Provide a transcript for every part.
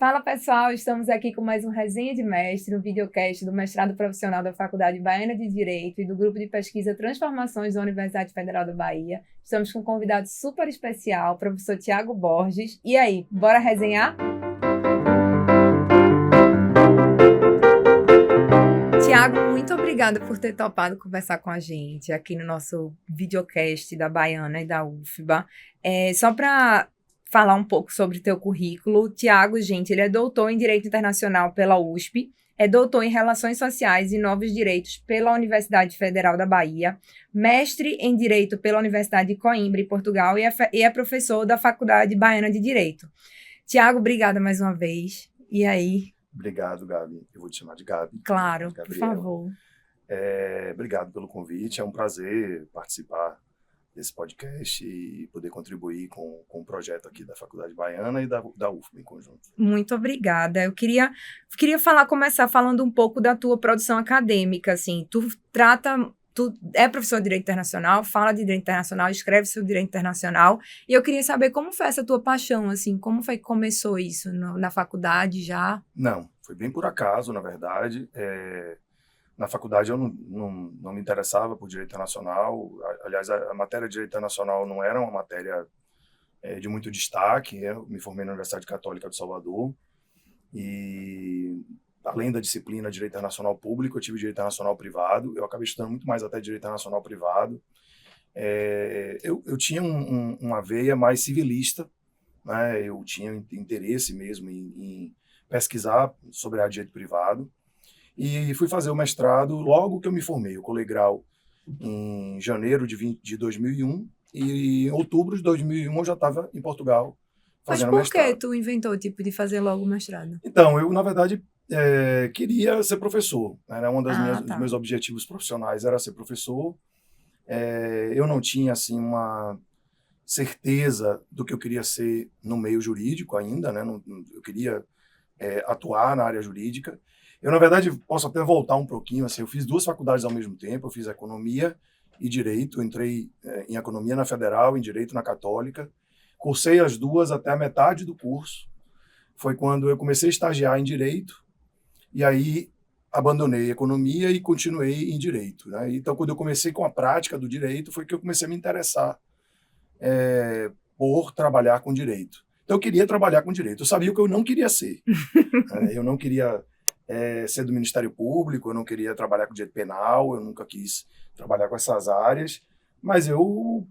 Fala pessoal, estamos aqui com mais um Resenha de Mestre, um videocast do mestrado profissional da Faculdade Baiana de Direito e do Grupo de Pesquisa Transformações da Universidade Federal da Bahia. Estamos com um convidado super especial, o professor Tiago Borges. E aí, bora resenhar? Tiago, muito obrigada por ter topado conversar com a gente aqui no nosso videocast da Baiana e da UFBA. Só para falar um pouco sobre teu currículo, Tiago, gente, ele é doutor em Direito Internacional pela USP, é doutor em Relações Sociais e Novos Direitos pela Universidade Federal da Bahia, mestre em Direito pela Universidade de Coimbra, em Portugal, e é professor da Faculdade Baiana de Direito. Tiago, obrigada mais uma vez. E aí? Obrigado, Gabi. Eu vou te chamar de Gabi. Claro, Gabriela. por favor. Obrigado pelo convite. É um prazer participar desse podcast e poder contribuir com o projeto aqui da Faculdade Baiana e da UFBA em conjunto. Muito obrigada. Eu queria começar falando um pouco da tua produção acadêmica, assim. Tu é professor de Direito Internacional, fala de Direito Internacional, escreve sobre Direito Internacional, e eu queria saber como foi essa tua paixão, assim, como foi que começou isso na faculdade já? Não, foi bem por acaso, na verdade. Na faculdade eu não me interessava por Direito Internacional. Aliás, a matéria de Direito Internacional não era uma matéria de muito destaque. Eu me formei na Universidade Católica de Salvador e, além da disciplina de Direito Internacional Público, eu tive Direito Internacional Privado. Eu acabei estudando muito mais até Direito Internacional Privado. Eu tinha uma veia mais civilista, né? Eu tinha interesse mesmo em pesquisar sobre a direito privado. E fui fazer o mestrado logo que eu me formei. Eu colei grau em janeiro de 2001 e em outubro de 2001 eu já estava em Portugal fazendo mestrado. Mas por que tu inventou, tipo, de fazer logo o mestrado? Então, eu, na verdade, queria ser professor. Era um dos Tá. meus objetivos profissionais, era ser professor. Eu não tinha, assim, uma certeza do que eu queria ser no meio jurídico ainda, né? Eu queria atuar na área jurídica. Eu, na verdade, posso até voltar um pouquinho. Assim, eu fiz duas faculdades ao mesmo tempo. Eu fiz Economia e Direito. Eu entrei em Economia na Federal, em Direito na Católica. Cursei as duas até a metade do curso. Foi quando eu comecei a estagiar em Direito. E aí abandonei Economia e continuei em Direito, né? Então, quando eu comecei com a prática do Direito, foi que eu comecei a me interessar por trabalhar com Direito. Então, eu queria trabalhar com Direito. Eu sabia o que eu não queria ser. Eu não queria ser do Ministério Público, eu não queria trabalhar com direito penal, eu nunca quis trabalhar com essas áreas, mas eu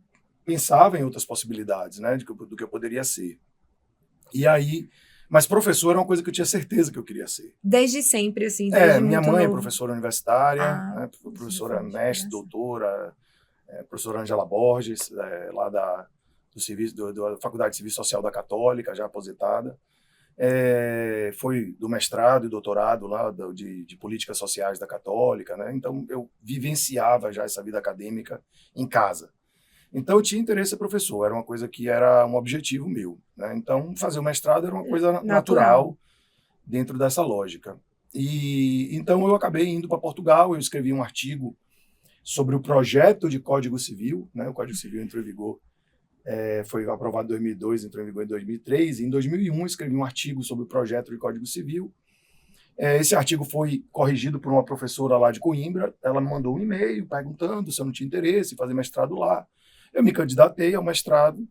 pensava em outras possibilidades, né, do que eu poderia ser. E aí, mas professor era uma coisa que eu tinha certeza que eu queria ser. Desde sempre, assim, desde minha muito mãe novo. É professora universitária, né, isso professora foi mestre, doutora, professora Angela Borges, lá da Faculdade de Serviço Social da Católica, já aposentada. Foi do mestrado e doutorado lá de políticas sociais da Católica, né? Então eu vivenciava já essa vida acadêmica em casa. Então eu tinha interesse em ser professor, era uma coisa que era um objetivo meu, né? Então fazer o mestrado era uma coisa natural dentro dessa lógica. E então eu acabei indo para Portugal. Eu escrevi um artigo sobre o projeto de Código Civil, né? O Código Civil entrou em vigor, foi aprovado em 2002, entrou em vigor em 2003. Em 2001, escrevi um artigo sobre o projeto de Código Civil. Esse artigo foi corrigido por uma professora lá de Coimbra. Ela me mandou um e-mail perguntando se eu não tinha interesse em fazer mestrado lá. Eu me candidatei ao mestrado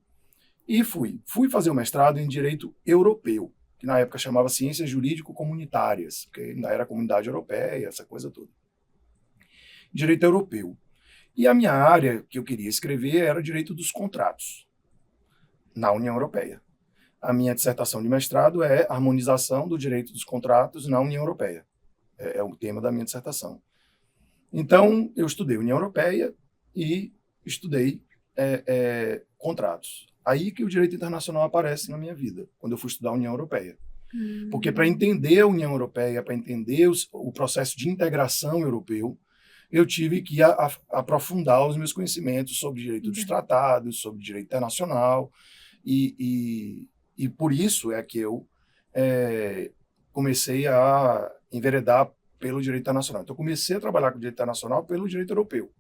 e fui fazer o mestrado em Direito Europeu, que na época chamava Ciências Jurídico-Comunitárias, porque ainda era a Comunidade Europeia, essa coisa toda. Direito Europeu. E a minha área que eu queria escrever era Direito dos Contratos na União Europeia. A minha dissertação de mestrado é Harmonização do Direito dos Contratos na União Europeia. É o tema da minha dissertação. Então, eu estudei União Europeia e estudei contratos. Aí que o direito internacional aparece na minha vida, quando eu fui estudar a União Europeia. Porque para entender a União Europeia, para entender o processo de integração europeu, eu tive que aprofundar os meus conhecimentos sobre direito dos tratados, sobre direito internacional, e por isso é que eu comecei a enveredar pelo direito internacional. Então, eu comecei a trabalhar com direito internacional pelo direito europeu.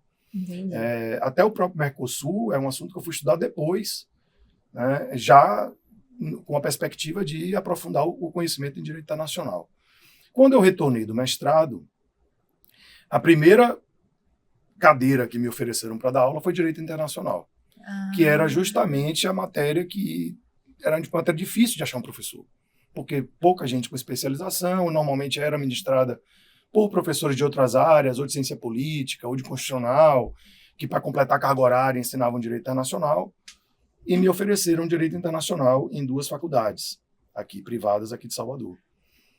Até o próprio Mercosul é um assunto que eu fui estudar depois, né, já com a perspectiva de aprofundar o conhecimento em direito internacional. Quando eu retornei do mestrado, a primeira cadeira que me ofereceram para dar aula foi direito internacional, que era justamente a matéria que era uma matéria difícil de achar um professor, porque pouca gente com especialização, normalmente era ministrada por professores de outras áreas, ou de ciência política, ou de constitucional, que para completar a carga horária ensinavam direito internacional, e me ofereceram direito internacional em 2 faculdades, privadas aqui de Salvador.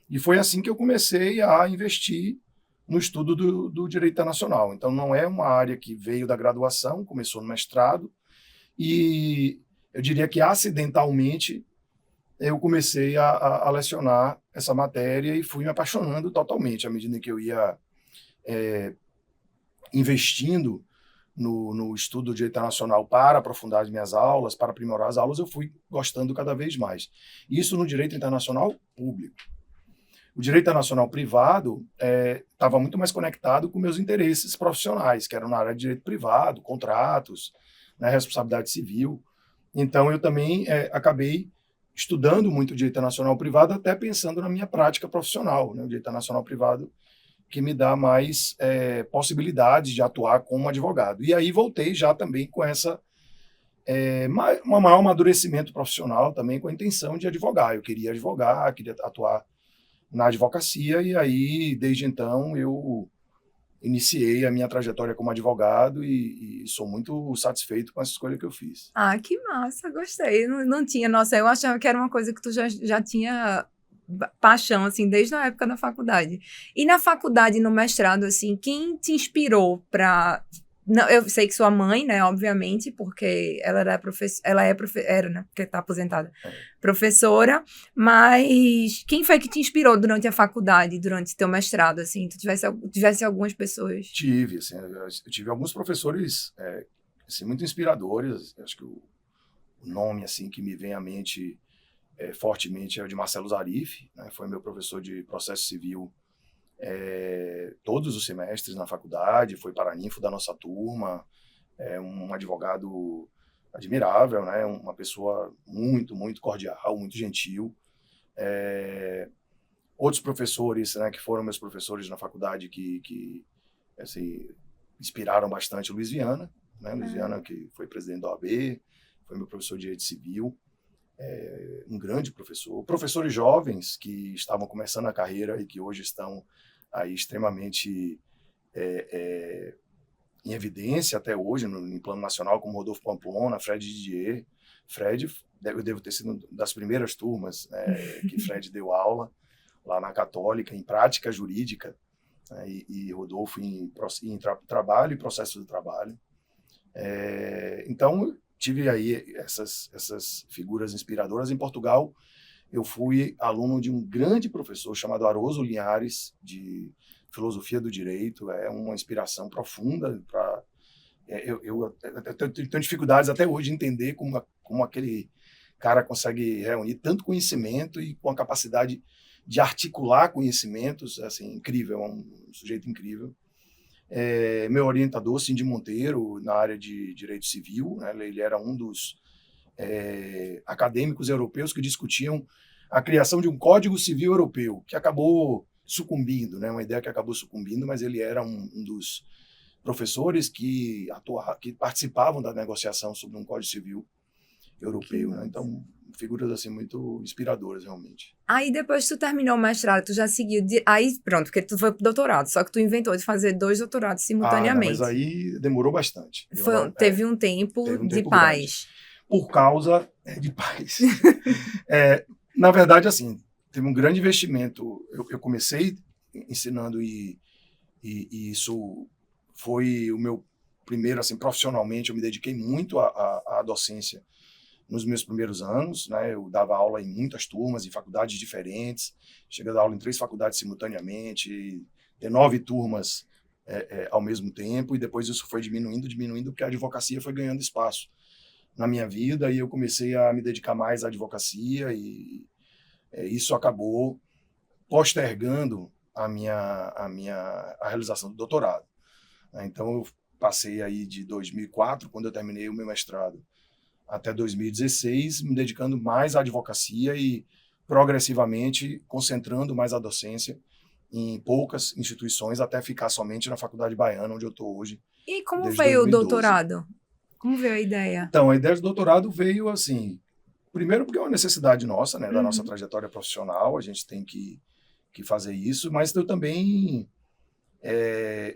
E foi assim que eu comecei a investir no estudo do direito internacional. Então, não é uma área que veio da graduação, começou no mestrado, e eu diria que acidentalmente eu comecei a lecionar essa matéria e fui me apaixonando totalmente. À medida que eu ia investindo no estudo do direito internacional para aprofundar as minhas aulas, para aprimorar as aulas, eu fui gostando cada vez mais. Isso no direito internacional público. O direito internacional privado estava muito mais conectado com meus interesses profissionais, que eram na área de direito privado, contratos, né, responsabilidade civil. Então, eu também acabei estudando muito direito internacional privado, até pensando na minha prática profissional, né, o direito internacional privado, que me dá mais possibilidades de atuar como advogado. E aí voltei já também com um maior amadurecimento profissional, também com a intenção de advogar. Eu queria advogar, queria atuar na advocacia, e aí, desde então, eu iniciei a minha trajetória como advogado e sou muito satisfeito com essa escolha que eu fiz. Ah, que massa, gostei. Não tinha, nossa, eu achava que era uma coisa que tu já tinha paixão, assim, desde a época da faculdade. E na faculdade, no mestrado, assim, quem te inspirou para... Não, eu sei que sua mãe, né, obviamente, porque ela era, né, porque tá aposentada, professora, mas quem foi que te inspirou durante a faculdade, durante teu mestrado, assim, tu tivesse algumas pessoas? Tive, assim, eu tive alguns professores, assim, muito inspiradores. Acho que o nome, assim, que me vem à mente fortemente é o de Marcelo Zarif, né, foi meu professor de processo civil todos os semestres na faculdade, foi paraninfo da nossa turma, um advogado admirável, né? Uma pessoa muito, muito cordial, muito gentil. Outros professores, né, que foram meus professores na faculdade que assim, inspiraram bastante, o Luiz Viana, né? Luiz Viana, que foi presidente da OAB, foi meu professor de Direito Civil, um grande professor. Professores jovens que estavam começando a carreira e que hoje estão aí extremamente em evidência até hoje, em plano nacional, como Rodolfo Pamplona, Fred Didier. Fred, eu devo ter sido das primeiras turmas que Fred deu aula lá na Católica, em prática jurídica, né, e Rodolfo em trabalho e processo de trabalho. Então, tive aí essas figuras inspiradoras. Em Portugal, eu fui aluno de um grande professor chamado Aroso Linhares, de filosofia do direito. É uma inspiração profunda. Eu tenho dificuldades até hoje de entender como aquele cara consegue reunir tanto conhecimento e com a capacidade de articular conhecimentos, assim, incrível, é um sujeito incrível. Meu orientador, Cindy Monteiro, na área de direito civil, né, ele era um dos acadêmicos europeus que discutiam a criação de um Código Civil Europeu, que acabou sucumbindo, né, uma ideia que acabou sucumbindo, mas ele era um dos professores que participavam da negociação sobre um Código Civil Europeu, né? Então, figuras assim muito inspiradoras, realmente. Aí depois que tu terminou o mestrado, tu já seguiu, aí pronto, porque tu foi pro doutorado, só que tu inventou de fazer 2 doutorados simultaneamente. Não, mas aí demorou bastante. Teve um tempo de paz. Por causa de paz. Na verdade, assim, teve um grande investimento. Eu comecei ensinando e isso foi o meu primeiro, assim, profissionalmente, eu me dediquei muito à docência nos meus primeiros anos, né? Eu dava aula em muitas turmas, em faculdades diferentes, cheguei a dar aula em 3 faculdades simultaneamente, ter 9 turmas ao mesmo tempo, e depois isso foi diminuindo, porque a advocacia foi ganhando espaço na minha vida, e eu comecei a me dedicar mais à advocacia, e isso acabou postergando a realização do doutorado. Então, eu passei aí de 2004, quando eu terminei o meu mestrado, até 2016, me dedicando mais à advocacia e progressivamente concentrando mais a docência em poucas instituições, até ficar somente na Faculdade Baiana, onde eu estou hoje, E como desde veio o 2012. doutorado? Como veio a ideia? Então, a ideia do doutorado veio assim, primeiro porque é uma necessidade nossa, né, da nossa trajetória profissional, a gente tem que fazer isso, mas eu também,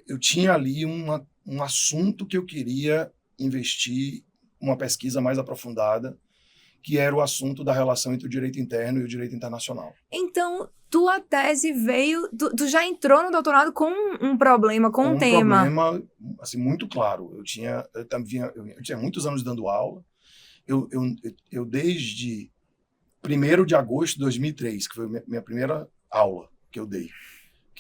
eu tinha ali um assunto que eu queria investir uma pesquisa mais aprofundada, que era o assunto da relação entre o direito interno e o direito internacional. Então, tua tese veio... Tu já entrou no doutorado com um problema, com um tema. Um problema assim, muito claro. Eu tinha muitos anos dando aula. Eu desde 1º de agosto de 2003, que foi minha primeira aula que eu dei.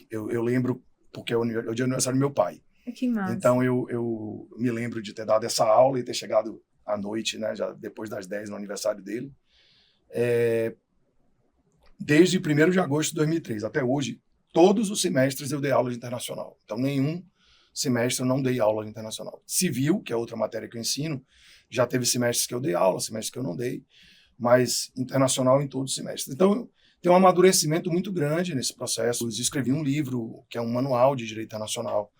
Eu lembro, porque é o dia do aniversário do meu pai. Que massa. Então, eu me lembro de ter dado essa aula e ter chegado à noite, né, já depois das 10 no aniversário dele. Desde 1º de agosto de 2003 até hoje, todos os semestres eu dei aula de internacional. Então, nenhum semestre eu não dei aula de internacional. Civil, que é outra matéria que eu ensino, já teve semestres que eu dei aula, semestres que eu não dei, mas internacional em todos os semestres. Então, tem um amadurecimento muito grande nesse processo. Eu escrevi um livro, que é um manual de direito internacional,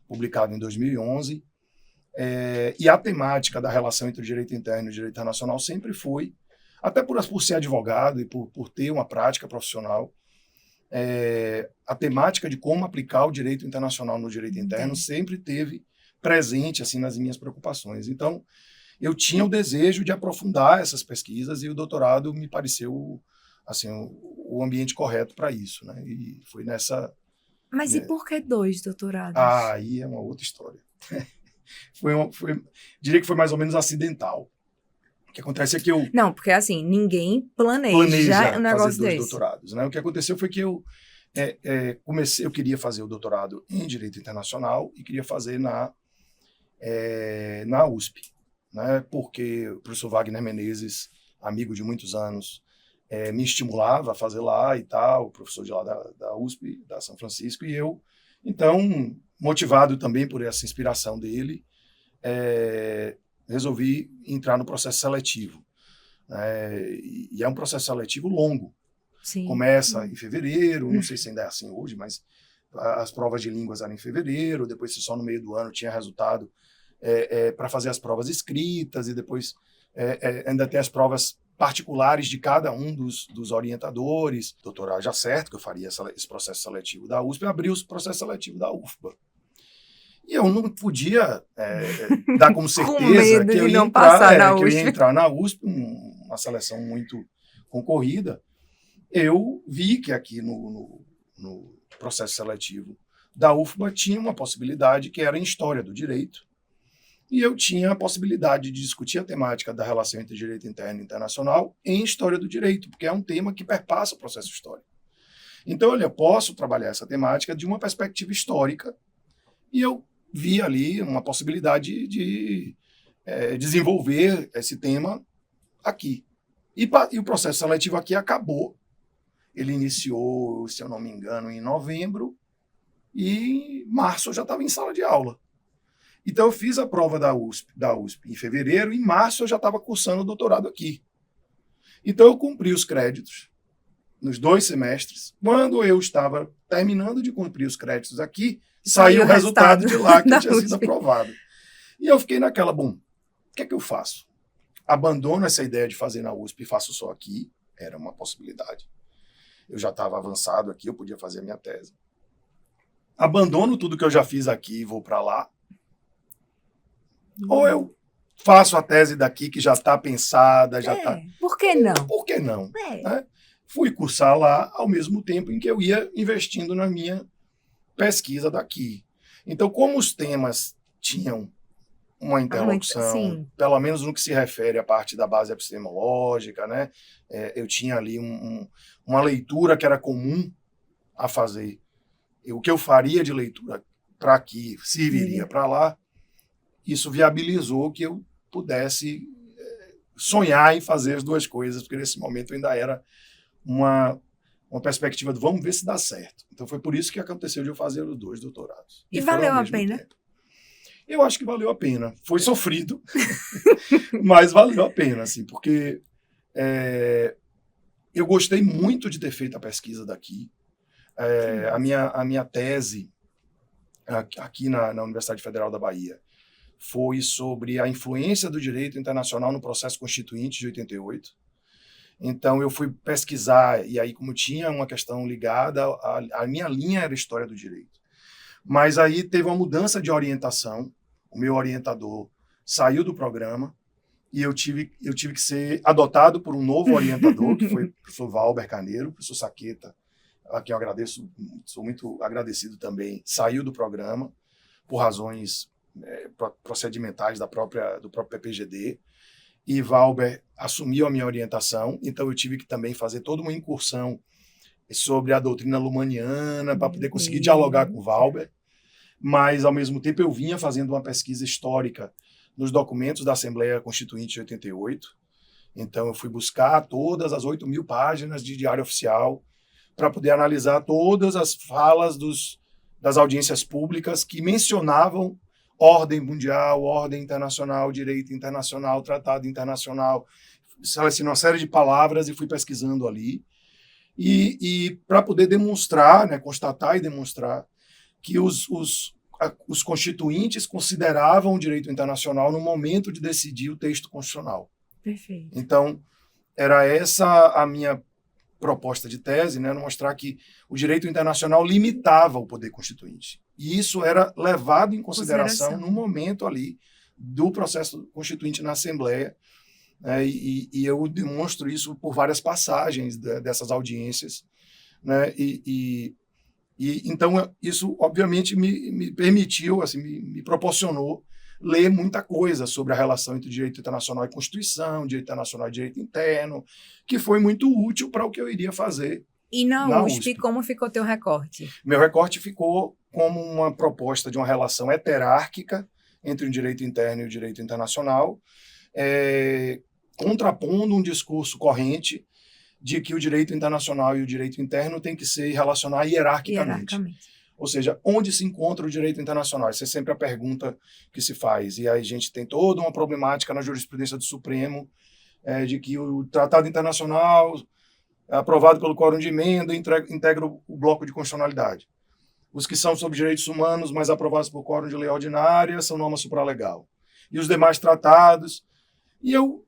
publicado em 2011, e a temática da relação entre o direito interno e o direito internacional sempre foi, até por ser advogado e por ter uma prática profissional, a temática de como aplicar o direito internacional no direito interno sempre teve presente assim, nas minhas preocupações. Então, eu tinha o desejo de aprofundar essas pesquisas e o doutorado me pareceu assim, o ambiente correto para isso, né? E foi nessa... Mas e por que 2 doutorados? Aí é uma outra história. Diria que foi mais ou menos acidental. O que acontece é que eu... Não, porque assim, ninguém planeja um negócio fazer 2 desse. doutorados, né? O que aconteceu foi que eu queria fazer o doutorado em Direito Internacional e queria fazer na USP, né? Porque o professor Wagner Menezes, amigo de muitos anos, me estimulava a fazer lá e tal, o professor de lá da USP, da São Francisco, e eu, então, motivado também por essa inspiração dele, resolvi entrar no processo seletivo. E é um processo seletivo longo. Sim. Começa em fevereiro, não sei se ainda é assim hoje, mas as provas de línguas eram em fevereiro, depois só no meio do ano tinha resultado para fazer as provas escritas, e depois ainda tem as provas particulares de cada um dos orientadores. Doutorado já certo que eu faria esse processo seletivo da USP, abriu o processo seletivo da UFBA. E eu não podia dar como certeza que eu ia entrar na USP, uma seleção muito concorrida. Eu vi que aqui no processo seletivo da UFBA tinha uma possibilidade que era em História do Direito, e eu tinha a possibilidade de discutir a temática da relação entre direito interno e internacional em História do Direito, porque é um tema que perpassa o processo histórico. Então, eu posso trabalhar essa temática de uma perspectiva histórica, e eu vi ali uma possibilidade de desenvolver esse tema aqui. E o processo seletivo aqui acabou. Ele iniciou, se eu não me engano, em novembro, e em março eu já estava em sala de aula. Então, eu fiz a prova da USP em fevereiro, e em março eu já estava cursando o doutorado aqui. Então, eu cumpri os créditos nos 2 semestres. Quando eu estava terminando de cumprir os créditos aqui, saiu o resultado de lá, que tinha sido aprovado. E eu fiquei naquela, bom, o que é que eu faço? Abandono essa ideia de fazer na USP e faço só aqui? Era uma possibilidade. Eu já estava avançado aqui, eu podia fazer a minha tese. Abandono tudo que eu já fiz aqui e vou para lá? Ou eu faço a tese daqui que já está pensada, já está... Por que não? Por que não? Né? Fui cursar lá ao mesmo tempo em que eu ia investindo na minha pesquisa daqui. Então, como os temas tinham uma interlocução, pelo menos no que se refere à parte da base epistemológica, né? Eu tinha ali uma leitura que era comum a fazer. O que eu faria de leitura para aqui serviria para lá. Isso viabilizou que eu pudesse sonhar em fazer as 2 coisas, porque nesse momento ainda era uma perspectiva de vamos ver se dá certo. Então foi por isso que aconteceu de eu fazer os 2 doutorados. E valeu a pena? Eu acho que valeu a pena. Foi sofrido, mas valeu a pena, assim, porque eu gostei muito de ter feito a pesquisa daqui. A minha tese aqui na Universidade Federal da Bahia foi sobre a influência do direito internacional no processo constituinte de 88. Então, eu fui pesquisar, e aí, como tinha uma questão ligada, a minha linha era história do direito. Mas aí teve uma mudança de orientação, o meu orientador saiu do programa, e eu tive que ser adotado por um novo orientador, que foi o professor Valber Carneiro, o professor Saqueta, a quem eu agradeço, sou muito agradecido também, saiu do programa por razões procedimentais do próprio PPGD, e Valber assumiu a minha orientação, então eu tive que também fazer toda uma incursão sobre a doutrina lumaniana para poder conseguir dialogar com Valber, mas, ao mesmo tempo, eu vinha fazendo uma pesquisa histórica nos documentos da Assembleia Constituinte de 88, então eu fui buscar todas as 8.000 páginas de Diário Oficial para poder analisar todas as falas das audiências públicas que mencionavam ordem mundial, ordem internacional, direito internacional, tratado internacional, assim, uma série de palavras, e fui pesquisando ali. E para poder demonstrar, né, constatar e demonstrar que os constituintes consideravam o direito internacional no momento de decidir o texto constitucional. Perfeito. Então, era essa a minha proposta de tese, né, mostrar que o direito internacional limitava o poder constituinte. E isso era levado em consideração no momento ali do processo constituinte na Assembleia, né, e eu demonstro isso por várias passagens dessas audiências, né, então isso obviamente me permitiu, assim, me proporcionou ler muita coisa sobre a relação entre direito internacional e Constituição, direito internacional e direito interno, que foi muito útil para o que eu iria fazer. E na USP, como ficou teu recorte? Meu recorte ficou como uma proposta de uma relação heterárquica entre o direito interno e o direito internacional, contrapondo um discurso corrente de que o direito internacional e o direito interno têm que se relacionar hierarquicamente. Ou seja, onde se encontra o direito internacional? Essa é sempre a pergunta que se faz. E aí a gente tem toda uma problemática na jurisprudência do Supremo, de que o Tratado Internacional, aprovado pelo quórum de emenda, integra o bloco de constitucionalidade. Os que são sobre direitos humanos, mas aprovados por quórum de lei ordinária, são norma supralegal. E os demais tratados. E eu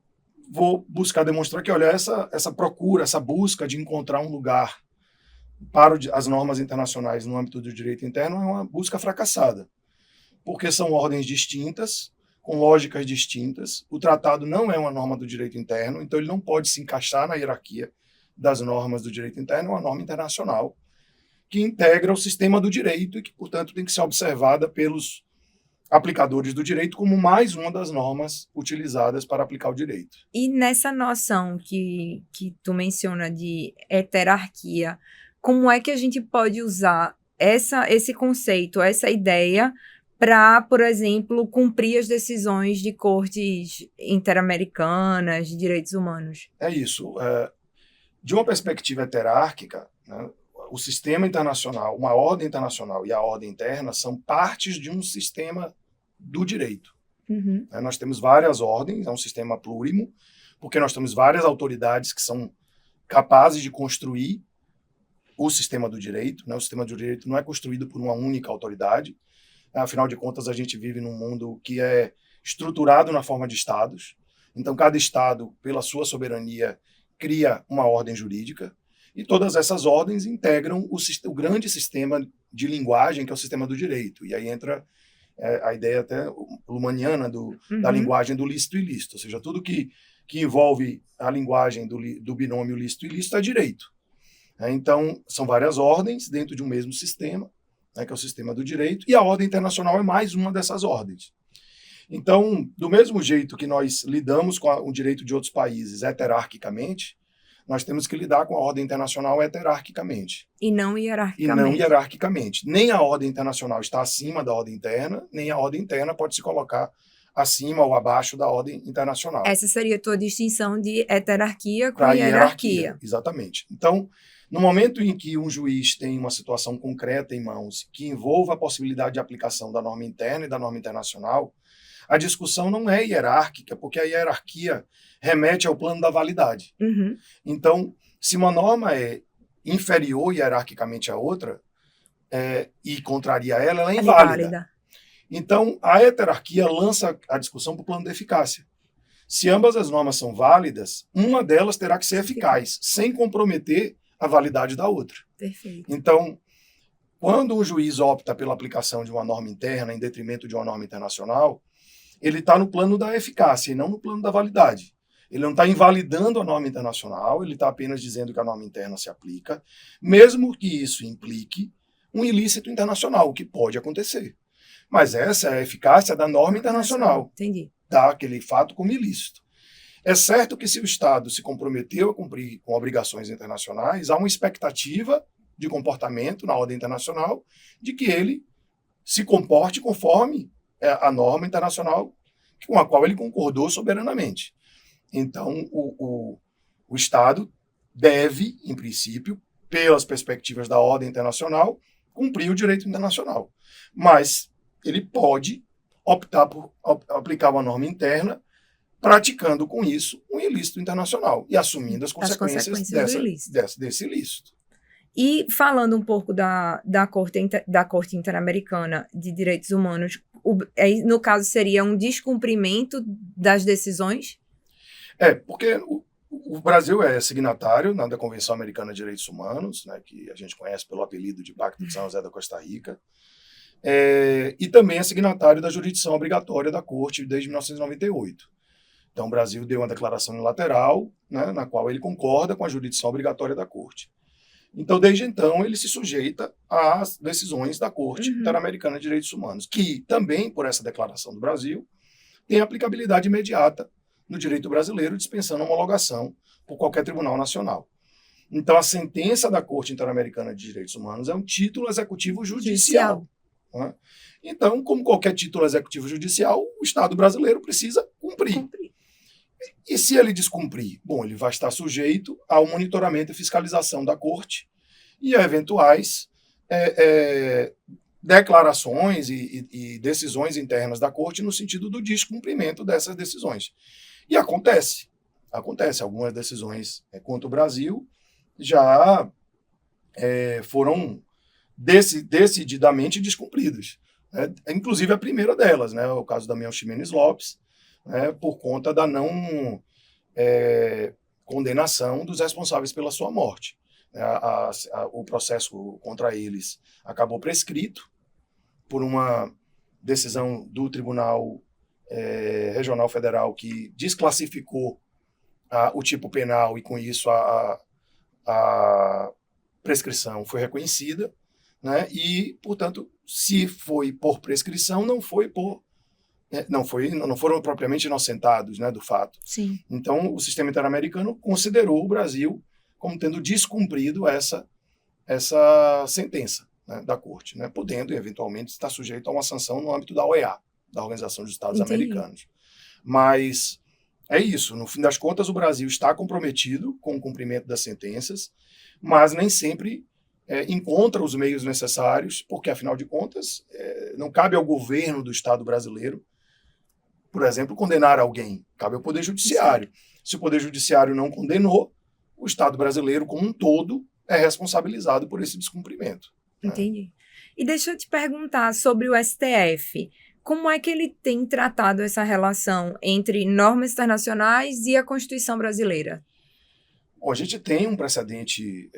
vou buscar demonstrar que, olha, essa procura, essa busca de encontrar um lugar para as normas internacionais no âmbito do direito interno é uma busca fracassada, porque são ordens distintas, com lógicas distintas. O tratado não é uma norma do direito interno, então ele não pode se encaixar na hierarquia das normas do direito interno, é uma norma internacional que integra o sistema do direito e que, portanto, tem que ser observada pelos aplicadores do direito como mais uma das normas utilizadas para aplicar o direito. E nessa noção que tu menciona de heterarquia, como é que a gente pode usar esse conceito, essa ideia, para, por exemplo, cumprir as decisões de cortes interamericanas de direitos humanos? É isso. De uma perspectiva heterárquica, né, o sistema internacional, uma ordem internacional e a ordem interna são partes de um sistema do direito. Uhum. Nós temos várias ordens, é um sistema plurimo, porque nós temos várias autoridades que são capazes de construir o sistema do direito. Né? O sistema do direito não é construído por uma única autoridade. Afinal de contas, a gente vive num mundo que é estruturado na forma de estados. Então, cada estado, pela sua soberania, cria uma ordem jurídica. E todas essas ordens integram o grande sistema de linguagem, que é o sistema do direito. E aí entra a ideia até lumaniana da linguagem do lícito e ilícito. Ou seja, tudo que envolve a linguagem do binômio lícito e ilícito é direito. Então, são várias ordens dentro de um mesmo sistema, né, que é o sistema do direito, e a ordem internacional é mais uma dessas ordens. Então, do mesmo jeito que nós lidamos com o direito de outros países heterarquicamente, nós temos que lidar com a ordem internacional heterarquicamente. E não hierarquicamente. Nem a ordem internacional está acima da ordem interna, nem a ordem interna pode se colocar acima ou abaixo da ordem internacional. Essa seria a tua distinção de heterarquia com hierarquia. Exatamente. Então, No momento em que um juiz tem uma situação concreta em mãos que envolva a possibilidade de aplicação da norma interna e da norma internacional, a discussão não é hierárquica, porque a hierarquia remete ao plano da validade. Uhum. Então, se uma norma é inferior hierarquicamente à outra e contraria ela, ela é inválida. Então, a heterarquia lança a discussão para o plano da eficácia. Se ambas as normas são válidas, uma delas terá que ser eficaz, sem comprometer a validade da outra. Perfeito. Então, quando o juiz opta pela aplicação de uma norma interna em detrimento de uma norma internacional, ele está no plano da eficácia e não no plano da validade. Ele não está invalidando a norma internacional, ele está apenas dizendo que a norma interna se aplica, mesmo que isso implique um ilícito internacional, o que pode acontecer. Mas essa é a eficácia da norma internacional. Entendi. Dá aquele fato como ilícito. É certo que se o Estado se comprometeu a cumprir com obrigações internacionais, há uma expectativa de comportamento na ordem internacional de que ele se comporte conforme a norma internacional com a qual ele concordou soberanamente. Então, o Estado deve, em princípio, pelas perspectivas da ordem internacional, cumprir o direito internacional. Mas ele pode optar por aplicar uma norma interna, praticando com isso um ilícito internacional e assumindo as consequências desse ilícito. E falando um pouco da Corte Interamericana de Direitos Humanos, no caso seria um descumprimento das decisões? Porque o Brasil é signatário da Convenção Americana de Direitos Humanos, né, que a gente conhece pelo apelido de Pacto de São José da Costa Rica, e também é signatário da jurisdição obrigatória da Corte desde 1998. Então, o Brasil deu uma declaração unilateral, né, na qual ele concorda com a jurisdição obrigatória da Corte. Então, desde então, ele se sujeita às decisões da Corte Interamericana de Direitos Humanos, que também, por essa declaração do Brasil, tem aplicabilidade imediata no direito brasileiro, dispensando a homologação por qualquer tribunal nacional. Então, a sentença da Corte Interamericana de Direitos Humanos é um título executivo judicial. Né? Então, como qualquer título executivo judicial, o Estado brasileiro precisa cumprir. E se ele descumprir? Bom, ele vai estar sujeito ao monitoramento e fiscalização da Corte e a eventuais declarações e decisões internas da Corte no sentido do descumprimento dessas decisões. E acontece. Algumas decisões contra o Brasil já foram decididamente descumpridas. Inclusive a primeira delas, né, o caso da Mel Ximenes Lopes, por conta da não condenação dos responsáveis pela sua morte. O processo contra eles acabou prescrito por uma decisão do Tribunal Regional Federal que desclassificou o tipo penal e, com isso, a prescrição foi reconhecida, né? E, portanto, se foi por prescrição, não foram propriamente inocentados, né, do fato. Sim. Então, o sistema interamericano considerou o Brasil como tendo descumprido essa sentença, né, da Corte, né, podendo, eventualmente, estar sujeito a uma sanção no âmbito da OEA, da Organização dos Estados Americanos. Mas é isso. No fim das contas, o Brasil está comprometido com o cumprimento das sentenças, mas nem sempre encontra os meios necessários, porque, afinal de contas, não cabe ao governo do Estado brasileiro, por exemplo, condenar alguém. Cabe ao Poder Judiciário. Se o Poder Judiciário não condenou, o Estado brasileiro, como um todo, é responsabilizado por esse descumprimento. Entendi. E deixa eu te perguntar sobre o STF. Como é que ele tem tratado essa relação entre normas internacionais e a Constituição brasileira? Bom, a gente tem um precedente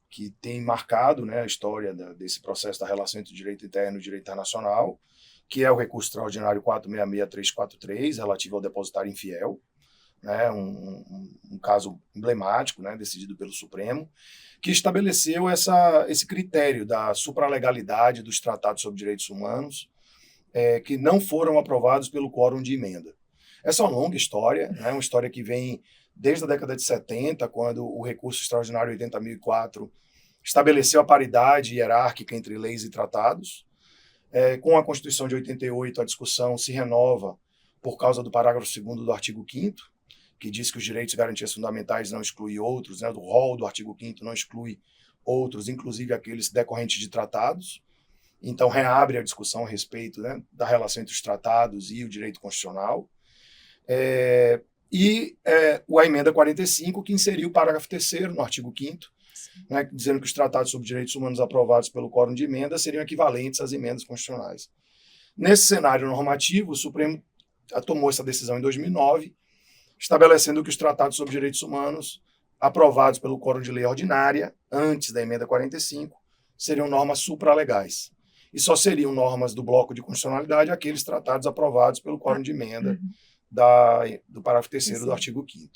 que tem marcado, né, a história desse processo da relação entre o direito interno e o direito internacional, que é o recurso extraordinário 466343, relativo ao depositário infiel, né, um caso emblemático, né, decidido pelo Supremo, que estabeleceu esse critério da supralegalidade dos tratados sobre direitos humanos, que não foram aprovados pelo quórum de emenda. Essa é uma longa história, né, uma história que vem desde a década de 70, quando o recurso extraordinário 80.004 estabeleceu a paridade hierárquica entre leis e tratados. Com a Constituição de 88, a discussão se renova por causa do parágrafo 2º do artigo 5º, que diz que os direitos e garantias fundamentais não excluem outros, né, do rol do artigo 5º não exclui outros, inclusive aqueles decorrentes de tratados. Então, reabre a discussão a respeito, né, da relação entre os tratados e o direito constitucional. A emenda 45, que inseriu o parágrafo 3º no artigo 5º, né, dizendo que os tratados sobre direitos humanos aprovados pelo quórum de emenda seriam equivalentes às emendas constitucionais. Nesse cenário normativo, o Supremo tomou essa decisão em 2009, estabelecendo que os tratados sobre direitos humanos aprovados pelo quórum de lei ordinária, antes da emenda 45, seriam normas supralegais. E só seriam normas do bloco de constitucionalidade aqueles tratados aprovados pelo quórum de emenda do parágrafo 3º do artigo 5º.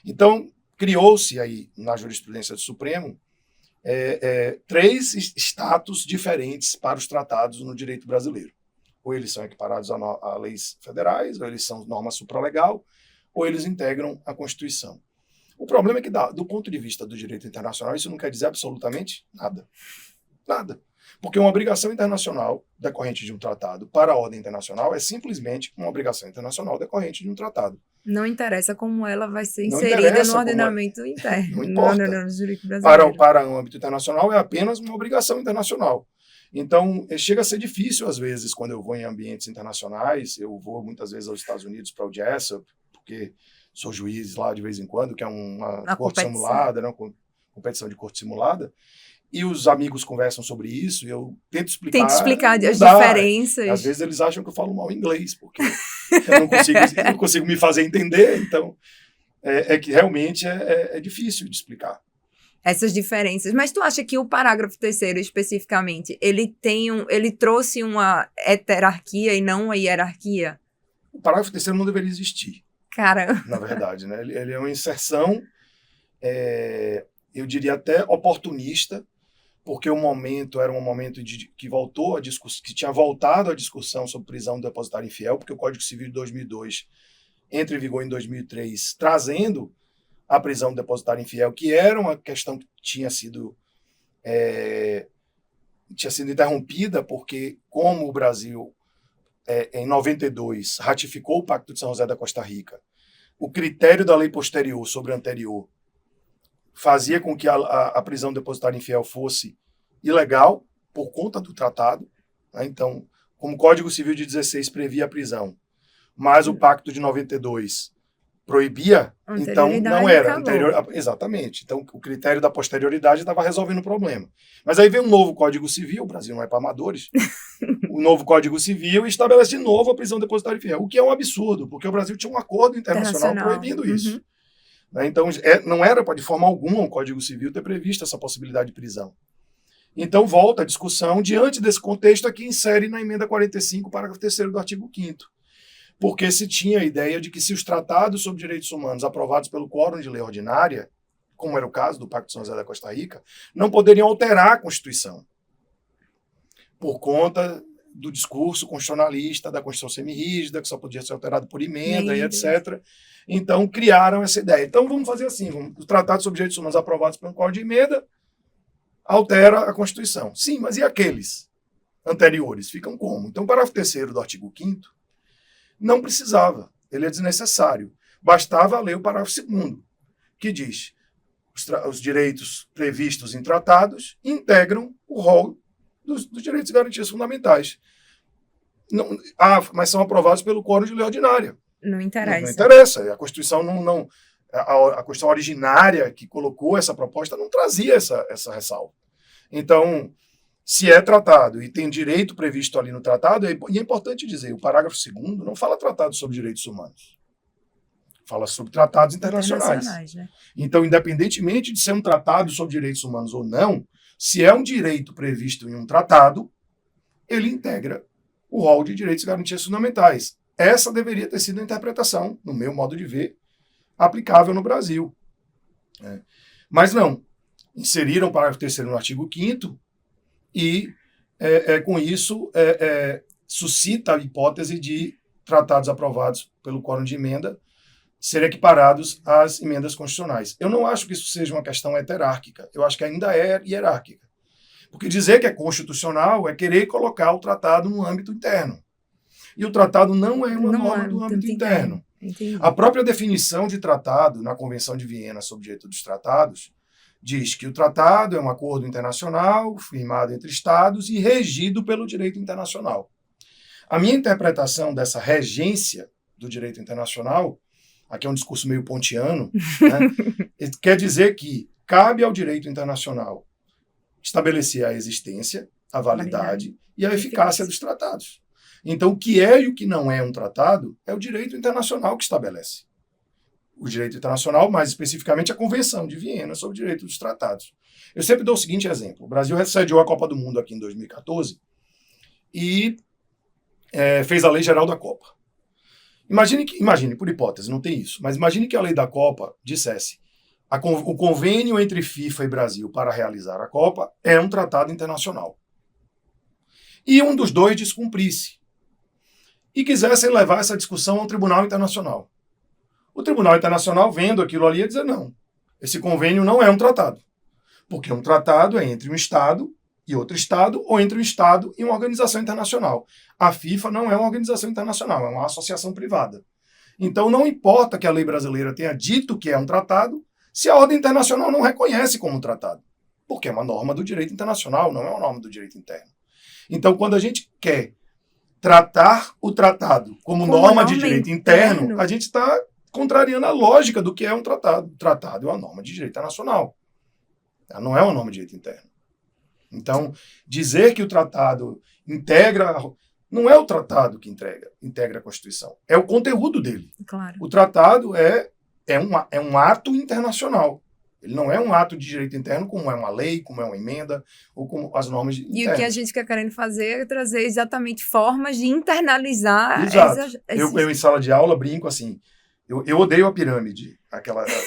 Então, criou-se aí, na jurisprudência do Supremo, 3 status diferentes para os tratados no direito brasileiro. Ou eles são equiparados a leis federais, ou eles são norma supralegal, ou eles integram a Constituição. O problema é que, do ponto de vista do direito internacional, isso não quer dizer absolutamente nada. Nada. Porque uma obrigação internacional decorrente de um tratado para a ordem internacional é simplesmente uma obrigação internacional decorrente de um tratado. Não interessa como ela vai ser inserida no ordenamento interno. Não importa. No direito brasileiro. Para o âmbito internacional é apenas uma obrigação internacional. Então, chega a ser difícil, às vezes, quando eu vou em ambientes internacionais, eu vou muitas vezes aos Estados Unidos para o Jessup, porque sou juiz lá de vez em quando, que é uma corte simulada, né, uma competição de corte simulada, e os amigos conversam sobre isso, e eu tento explicar. Tento explicar as diferenças. Às vezes eles acham que eu falo mal inglês, porque eu não consigo me fazer entender, então que realmente é difícil de explicar. Essas diferenças. Mas tu acha que o parágrafo 3º, especificamente, ele trouxe uma heterarquia e não uma hierarquia? O parágrafo 3º não deveria existir. Cara. Na verdade, né? Ele é uma inserção, eu diria até oportunista, porque o momento era um momento que tinha voltado a discussão sobre prisão do depositário infiel, porque o Código Civil de 2002 entra em vigor em 2003, trazendo a prisão do depositário infiel, que era uma questão que tinha sido interrompida, porque como o Brasil, em 92, ratificou o Pacto de São José da Costa Rica, o critério da lei posterior sobre a anterior fazia com que a prisão do depositário infiel fosse ilegal por conta do tratado. Né? Então, como o Código Civil de 16 previa a prisão, mas o Pacto de 92 proibia, então não era anterior. Exatamente. Então, o critério da posterioridade estava resolvendo o problema. Mas aí veio um novo Código Civil, o Brasil não é para amadores, o novo Código Civil estabelece de novo a prisão depositária infiel, o que é um absurdo, porque o Brasil tinha um acordo internacional proibindo isso. Então, não era, de forma alguma, o Código Civil ter previsto essa possibilidade de prisão. Então, volta a discussão diante desse contexto aqui, insere na emenda 45, parágrafo 3º do artigo 5º. Porque se tinha a ideia de que se os tratados sobre direitos humanos aprovados pelo quórum de lei ordinária, como era o caso do Pacto de São José da Costa Rica, não poderiam alterar a Constituição, por conta do discurso constitucionalista da Constituição semirrígida, que só podia ser alterado por emenda e etc. Então, criaram essa ideia. Então, vamos fazer assim, os tratados sobre direitos humanos aprovados pelo quórum de emenda altera a Constituição. Sim, mas e aqueles anteriores? Ficam como? Então, o parágrafo 3º do artigo 5º não precisava, ele é desnecessário. Bastava ler o parágrafo 2º, que diz os direitos previstos em tratados integram o rol dos direitos e garantias fundamentais. Não, mas são aprovados pelo quórum de lei ordinária. Não interessa. Não interessa. A Constituição a Constituição originária que colocou essa proposta não trazia essa ressalva. Então, se é tratado e tem direito previsto ali no tratado, e é importante dizer, o parágrafo 2º não fala tratado sobre direitos humanos. Fala sobre tratados internacionais. Né? Então, independentemente de ser um tratado sobre direitos humanos ou não, se é um direito previsto em um tratado, ele integra o rol de direitos e garantias fundamentais. Essa deveria ter sido a interpretação, no meu modo de ver, aplicável no Brasil. Mas não. Inseriram o parágrafo 3º no artigo 5º e, com isso, suscita a hipótese de tratados aprovados pelo quórum de emenda serem equiparados às emendas constitucionais. Eu não acho que isso seja uma questão heterárquica. Eu acho que ainda é hierárquica. Porque dizer que é constitucional é querer colocar o tratado no âmbito interno. E o tratado não é uma norma do âmbito interno. Entendi. A própria definição de tratado na Convenção de Viena sobre o Direito dos Tratados diz que o tratado é um acordo internacional firmado entre Estados e regido pelo direito internacional. A minha interpretação dessa regência do direito internacional, aqui é um discurso meio pontiano, né, quer dizer que cabe ao direito internacional estabelecer a existência, a validade e a eficácia dos tratados. Então, o que é e o que não é um tratado é o direito internacional que estabelece. O direito internacional, mais especificamente a Convenção de Viena sobre o Direito dos Tratados. Eu sempre dou o seguinte exemplo. O Brasil sediou a Copa do Mundo aqui em 2014 e fez a Lei Geral da Copa. Imagine, por hipótese, não tem isso, mas imagine que a Lei da Copa dissesse o convênio entre FIFA e Brasil para realizar a Copa é um tratado internacional. E um dos dois descumprisse. E quisessem levar essa discussão ao Tribunal Internacional. O Tribunal Internacional, vendo aquilo ali, ia dizer, não, esse convênio não é um tratado. Porque um tratado é entre um Estado e outro Estado, ou entre um Estado e uma organização internacional. A FIFA não é uma organização internacional, é uma associação privada. Então não importa que a lei brasileira tenha dito que é um tratado, se a ordem internacional não reconhece como um tratado. Porque é uma norma do direito internacional, não é uma norma do direito interno. Então, quando a gente quer tratar o tratado como norma de direito interno, a gente está contrariando a lógica do que é um tratado. O tratado é uma norma de direito internacional. Ela não é uma norma de direito interno. Então, dizer que o tratado integra... Não é o tratado que integra a Constituição. É o conteúdo dele. Claro. O tratado é um ato internacional. Ele não é um ato de direito interno, como é uma lei, como é uma emenda, ou como as normas internas. E o que a gente está querendo fazer é trazer exatamente formas de internalizar... Exato. Eu em sala de aula brinco assim, eu odeio a pirâmide.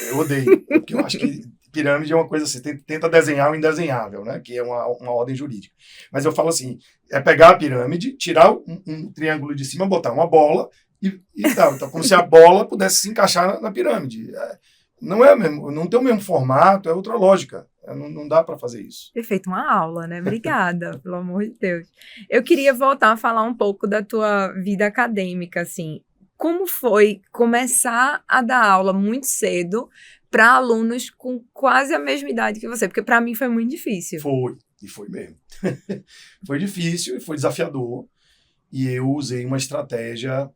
Eu odeio, porque eu acho que pirâmide é uma coisa assim, tenta desenhar o indesenhável, né? Que é uma ordem jurídica. Mas eu falo assim, é pegar a pirâmide, tirar um triângulo de cima, botar uma bola e tal. Então, como se a bola pudesse se encaixar na pirâmide. Não é mesmo, não tem o mesmo formato, é outra lógica. Não dá para fazer isso. Perfeito, uma aula, né? Obrigada, pelo amor de Deus. Eu queria voltar a falar um pouco da tua vida acadêmica, assim. Como foi começar a dar aula muito cedo para alunos com quase a mesma idade que você? Porque para mim foi muito difícil. Foi mesmo. Foi difícil e foi desafiador. E eu usei uma estratégia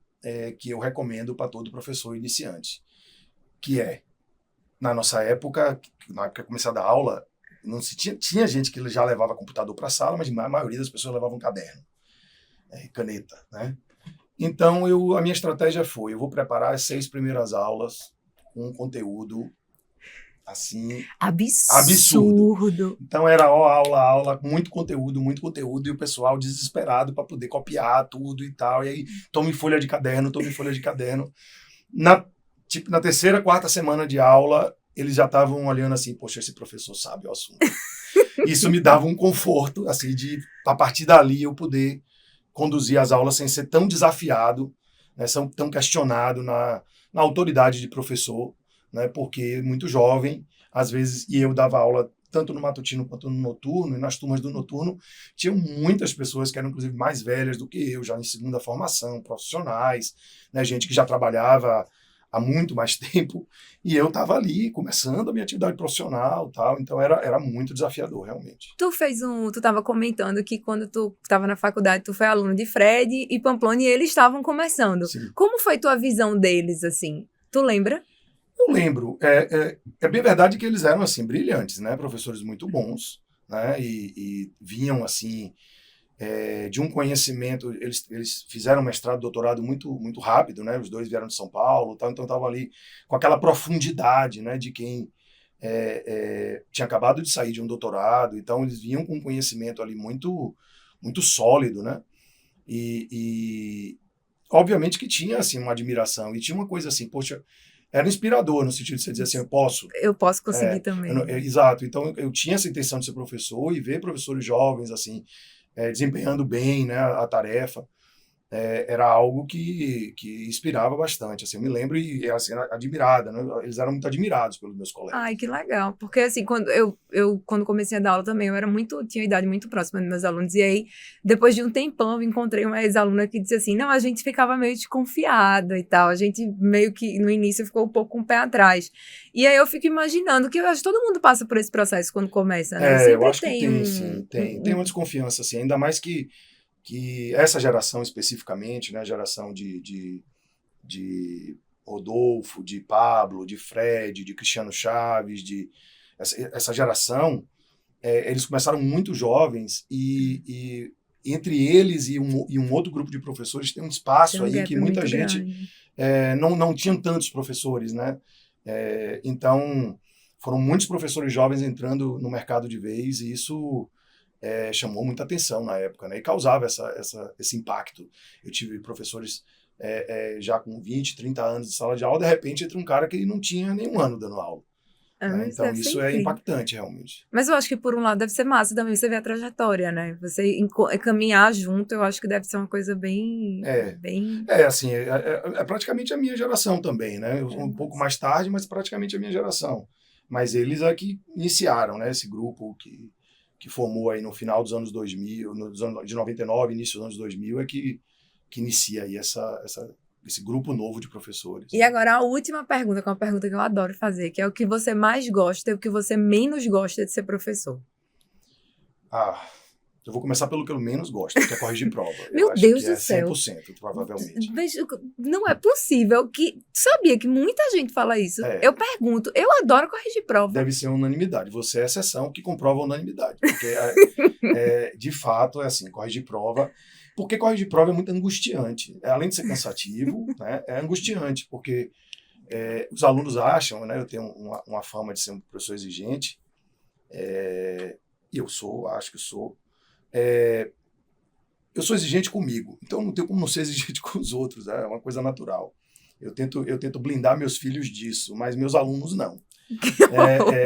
que eu recomendo para todo professor iniciante, que é, na nossa época, na época que eu comecei a dar aula, não se tinha gente que já levava computador para a sala, mas a maioria das pessoas levavam caderno, caneta, né? Então, a minha estratégia foi, eu vou preparar as 6 primeiras aulas com um conteúdo, assim... Absurdo. Então, era aula, muito conteúdo, e o pessoal desesperado para poder copiar tudo e tal. E aí, tome folha de caderno. Na 3ª, 4ª semana de aula, eles já estavam olhando assim, poxa, esse professor sabe o assunto. Isso me dava um conforto, assim, de, a partir dali, eu poder conduzir as aulas sem ser tão desafiado, né, tão questionado na autoridade de professor, né, porque muito jovem, às vezes, e eu dava aula tanto no matutino quanto no noturno, e nas turmas do noturno tinham muitas pessoas que eram, inclusive, mais velhas do que eu, já em segunda formação, profissionais, né, gente que já trabalhava há muito mais tempo, e eu estava ali, começando a minha atividade profissional, tal, então era muito desafiador, realmente. Tu estava comentando que quando tu estava na faculdade, tu foi aluno de Fred e Pamplona, e eles estavam começando. Sim. Como foi tua visão deles, assim? Tu lembra? Eu lembro. É bem verdade que eles eram, assim, brilhantes, né? Professores muito bons, né? E vinham, assim, de um conhecimento. Eles fizeram mestrado, doutorado muito, muito rápido, né? Os dois vieram de São Paulo, tal, então estavam ali com aquela profundidade, né? De quem tinha acabado de sair de um doutorado. Então, eles vinham com um conhecimento ali muito, muito sólido, né? E obviamente que tinha, assim, uma admiração. E tinha uma coisa assim, poxa... Era inspirador, no sentido de você dizer assim, eu posso conseguir também. Exato. Então, eu tinha essa intenção de ser professor e ver professores jovens, assim, desempenhando bem, né, a tarefa. era algo que inspirava bastante. Assim, eu me lembro e assim, era admirada, né? Eles eram muito admirados pelos meus colegas. Ai, que legal. Porque, assim, quando eu quando comecei a dar aula também, tinha uma idade muito próxima dos meus alunos. E aí, depois de um tempão, eu encontrei uma ex-aluna que disse assim, não, a gente ficava meio desconfiada e tal. A gente meio que, no início, ficou um pouco com o pé atrás. E aí, eu fico imaginando que eu acho que todo mundo passa por esse processo quando começa, né? Eu Sempre acho que tem tem, sim. Tem uma desconfiança, assim, ainda mais que essa geração especificamente, né, a geração de Rodolfo, de Pablo, de Fred, de Cristiano Chaves, essa geração, eles começaram muito jovens e entre eles e um outro grupo de professores tem um espaço tem um aí gap que muita muito gente grande. não tinha tantos professores, né? Então, foram muitos professores jovens entrando no mercado de vez e isso chamou muita atenção na época, né? E causava esse impacto. Eu tive professores já com 20, 30 anos de sala de aula, de repente entra um cara que não tinha nenhum ano dando aula. Né? Mas Então, deve ser isso é incrível. impactante, realmente. Mas eu acho que, por um lado, deve ser massa também você ver a trajetória, né? Você caminhar junto, eu acho que deve ser uma coisa bem, É, bem... assim, é praticamente a minha geração também, né? Eu um pouco mais tarde, mas praticamente a minha geração. Mas eles é que iniciaram, né? Esse grupo que formou aí no final dos anos 2000, nos anos de 99, início dos anos 2000, que inicia aí esse grupo novo de professores. E agora a última pergunta, que é uma pergunta que eu adoro fazer, que é o que você mais gosta e o que você menos gosta de ser professor. Eu vou começar pelo que eu menos gosto, que é corrigir prova. Eu Meu acho Deus que do é céu. 100%, provavelmente. Não é possível que... Sabia que muita gente fala isso? É. Eu pergunto, eu adoro corrigir prova. Deve ser unanimidade. Você é a exceção que comprova a unanimidade. Porque, de fato, é assim, corrigir prova. Porque corrigir prova é muito angustiante. Além de ser cansativo, né, é angustiante, porque os alunos acham, né, eu tenho uma fama de ser um professor exigente, e eu acho que sou. Eu sou exigente comigo, então não tenho como não ser exigente com os outros, é uma coisa natural. Eu tento blindar meus filhos disso, mas meus alunos não.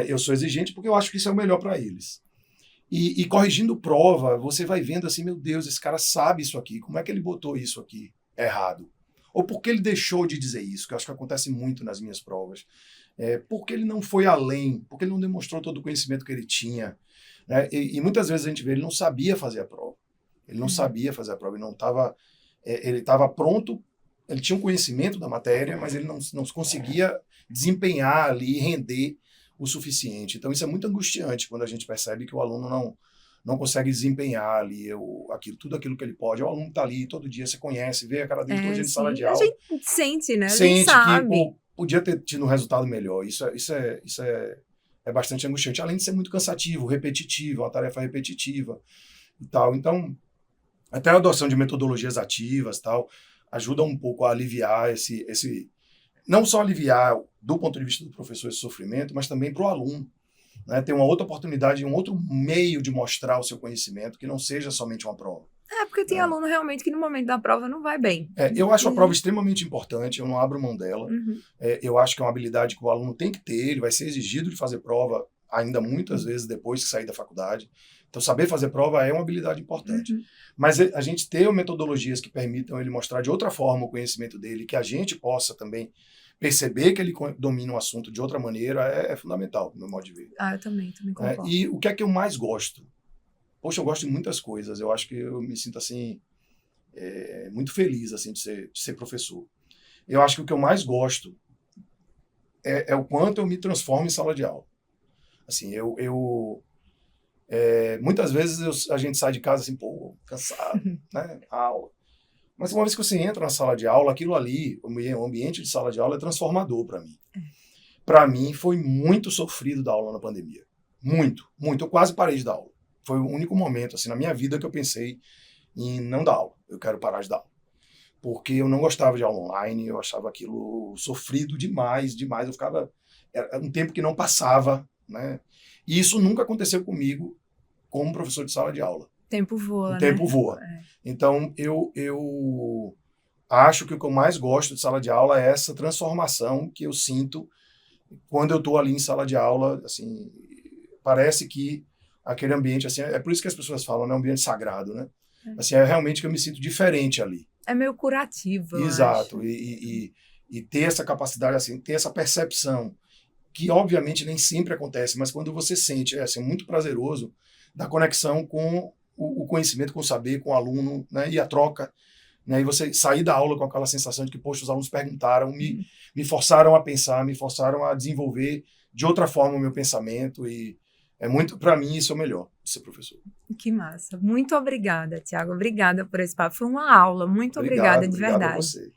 Eu sou exigente porque eu acho que isso é o melhor para eles. E corrigindo prova, você vai vendo assim, meu Deus, esse cara sabe isso aqui, como é que ele botou isso aqui errado? Ou por que ele deixou de dizer isso, que eu acho que acontece muito nas minhas provas. Por que ele não foi além, por que ele não demonstrou todo o conhecimento que ele tinha. Né? E muitas vezes a gente vê, ele não sabia fazer a prova. Ele não sabia fazer a prova, ele estava pronto, ele tinha um conhecimento da matéria, mas ele não conseguia desempenhar ali, render o suficiente. Então isso é muito angustiante quando a gente percebe que o aluno não consegue desempenhar ali tudo aquilo que ele pode. O aluno está ali todo dia, você conhece, vê a cara dele todo dia em sala de A aula. gente sente, né? A gente Sente que sabe. podia ter tido um resultado melhor. Isso é bastante angustiante, além de ser muito cansativo, repetitivo, uma tarefa repetitiva e tal. Então, até a adoção de metodologias ativas tal ajuda um pouco a aliviar não só aliviar do ponto de vista do professor esse sofrimento, mas também para o aluno, né? Ter uma outra oportunidade, um outro meio de mostrar o seu conhecimento que não seja somente uma prova. Porque tem aluno realmente que no momento da prova não vai bem. Eu acho a prova extremamente importante, eu não abro mão dela. Eu acho que é uma habilidade que o aluno tem que ter, ele vai ser exigido de fazer prova ainda muitas vezes depois que sair da faculdade. Então, saber fazer prova é uma habilidade importante. Mas a gente ter metodologias que permitam ele mostrar de outra forma o conhecimento dele, que a gente possa também perceber que ele domina o assunto de outra maneira, é fundamental, no meu modo de ver. Eu também concordo. E o que é que eu mais gosto? Poxa, eu gosto de muitas coisas. Eu acho que eu me sinto assim muito feliz assim de ser professor. Eu acho que o que eu mais gosto é o quanto eu me transformo em sala de aula. Assim, muitas vezes a gente sai de casa assim, pô, cansado, né? Aula. Mas uma vez que você entra na sala de aula, aquilo ali, o ambiente de sala de aula é transformador para mim. Para mim foi muito sofrido dar aula na pandemia. Muito, muito. Eu quase parei de dar aula. Foi o único momento assim na minha vida que eu pensei em não dar aula. Eu quero parar de dar aula. Porque eu não gostava de aula online, eu achava aquilo sofrido demais, demais. Era um tempo que não passava, né? E isso nunca aconteceu comigo como professor de sala de aula. O tempo voa, O tempo voa. Então, eu acho que o que eu mais gosto de sala de aula é essa transformação que eu sinto quando eu estou ali em sala de aula. Assim, parece que aquele ambiente, assim, é por isso que as pessoas falam, né, um ambiente sagrado, né? Assim, é realmente que eu me sinto diferente ali. É meio curativo, eu Exato. acho. E ter essa capacidade, assim, ter essa percepção, que obviamente nem sempre acontece, mas quando você sente, é assim, muito prazeroso, da conexão com o conhecimento, com o saber, com o aluno, né, e a troca, né, e você sair da aula com aquela sensação de que, poxa, os alunos perguntaram, me forçaram a pensar, me forçaram a desenvolver de outra forma o meu pensamento, e é muito, para mim, isso é o melhor, de ser professor. Que massa. Muito obrigada, Tiago. Obrigada por esse papo. Foi uma aula. Muito obrigada, de Obrigado a verdade. você.